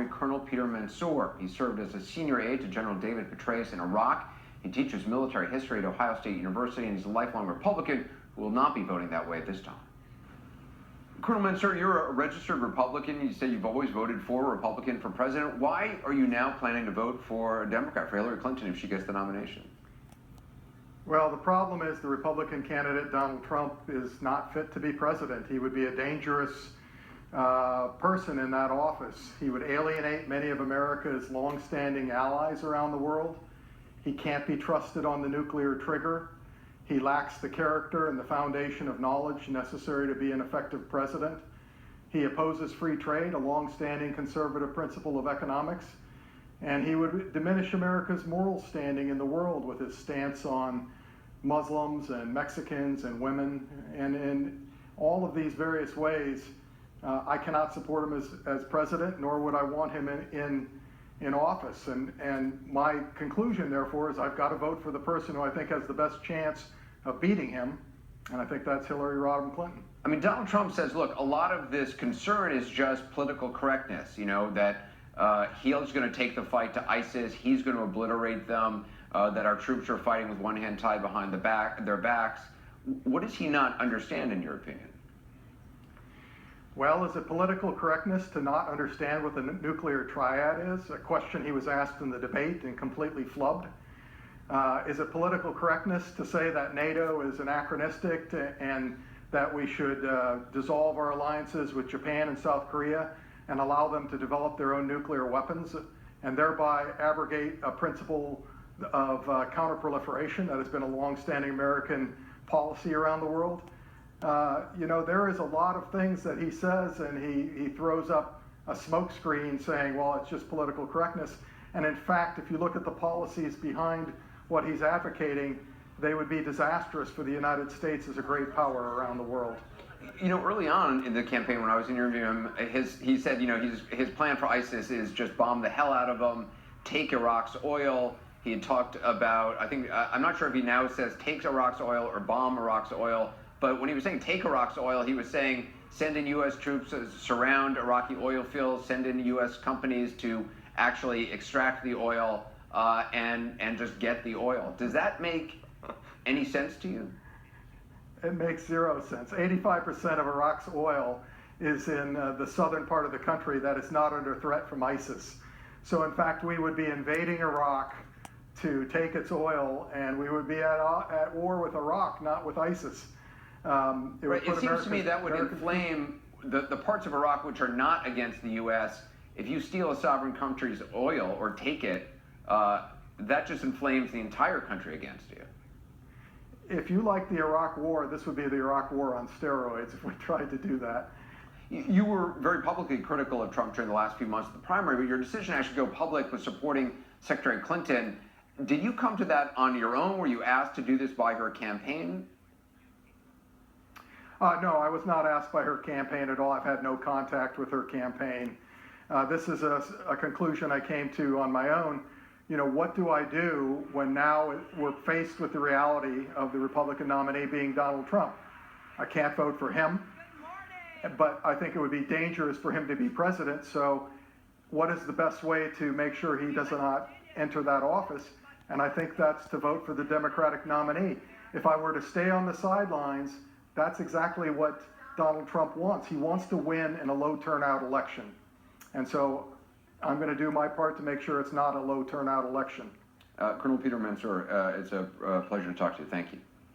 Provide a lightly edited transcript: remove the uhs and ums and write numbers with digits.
appoint Colonel Peter Mansor. He served as a senior aide to General David Patreus in Iraq. He teaches military history at Ohio State University, and he's a lifelong Republican who will not be voting that way at this time. Colonel Mansor, you're a registered Republican. You say you've always voted for a Republican for president. Why are you now planning to vote for a Democrat, for Hillary Clinton, if she gets the nomination? Well, the problem is the Republican candidate, Donald Trump, is not fit to be president. He would be a dangerous person in that office. He would alienate many of America's longstanding allies around the world. He can't be trusted on the nuclear trigger. He lacks the character and the foundation of knowledge necessary to be an effective president. He opposes free trade, a longstanding conservative principle of economics. And he would diminish America's moral standing in the world with his stance on Muslims and Mexicans and women. And in all of these various ways, I cannot support him as president, nor would I want him in office. And my conclusion, therefore, is I've got to vote for the person who I think has the best chance of beating him, and I think that's Hillary Rodham Clinton. I mean, Donald Trump says, look, a lot of this concern is just political correctness, you know, that he's going to take the fight to ISIS, he's going to obliterate them, that our troops are fighting with one hand tied behind their backs. What does he not understand, in your opinion? Well, is it political correctness to not understand what the nuclear triad is? A question he was asked in the debate and completely flubbed. Is it political correctness to say that NATO is anachronistic and that we should dissolve our alliances with Japan and South Korea and allow them to develop their own nuclear weapons and thereby abrogate a principle of counterproliferation that has been a longstanding American policy around the world? You know, there is a lot of things that he says, and he throws up a smokescreen saying, well, it's just political correctness. And in fact, if you look at the policies behind what he's advocating, they would be disastrous for the United States as a great power around the world. You know, early on in the campaign, when I was interviewing him, he said, you know, his plan for ISIS is just bomb the hell out of them, take Iraq's oil. He had talked about, I'm not sure if he now says takes Iraq's oil or bomb Iraq's oil, but when he was saying take Iraq's oil, he was saying send in U.S. troops, surround Iraqi oil fields, send in U.S. companies to actually extract the oil and just get the oil. Does that make any sense to you? It makes zero sense. 85% of Iraq's oil is in the southern part of the country that is not under threat from ISIS. So in fact, we would be invading Iraq to take its oil, and we would be at war with Iraq, not with ISIS. It seems to me that would inflame the parts of Iraq which are not against the U.S. If you steal a sovereign country's oil or take it, that just inflames the entire country against you. If you like the Iraq War, this would be the Iraq War on steroids if we tried to do that. You were very publicly critical of Trump during the last few months of the primary, but your decision to actually go public was supporting Secretary Clinton. Did you come to that on your own? Were you asked to do this by her campaign? No, I was not asked by her campaign at all. I've had no contact with her campaign. This is a conclusion I came to on my own. You know, what do I do when now we're faced with the reality of the Republican nominee being Donald Trump? I can't vote for him, but I think it would be dangerous for him to be president. So what is the best way to make sure he does not enter that office? And I think that's to vote for the Democratic nominee. If I were to stay on the sidelines, that's exactly what Donald Trump wants. He wants to win in a low turnout election. And so I'm going to do my part to make sure it's not a low turnout election. Colonel Peter Mansor, it's a pleasure to talk to you. Thank you.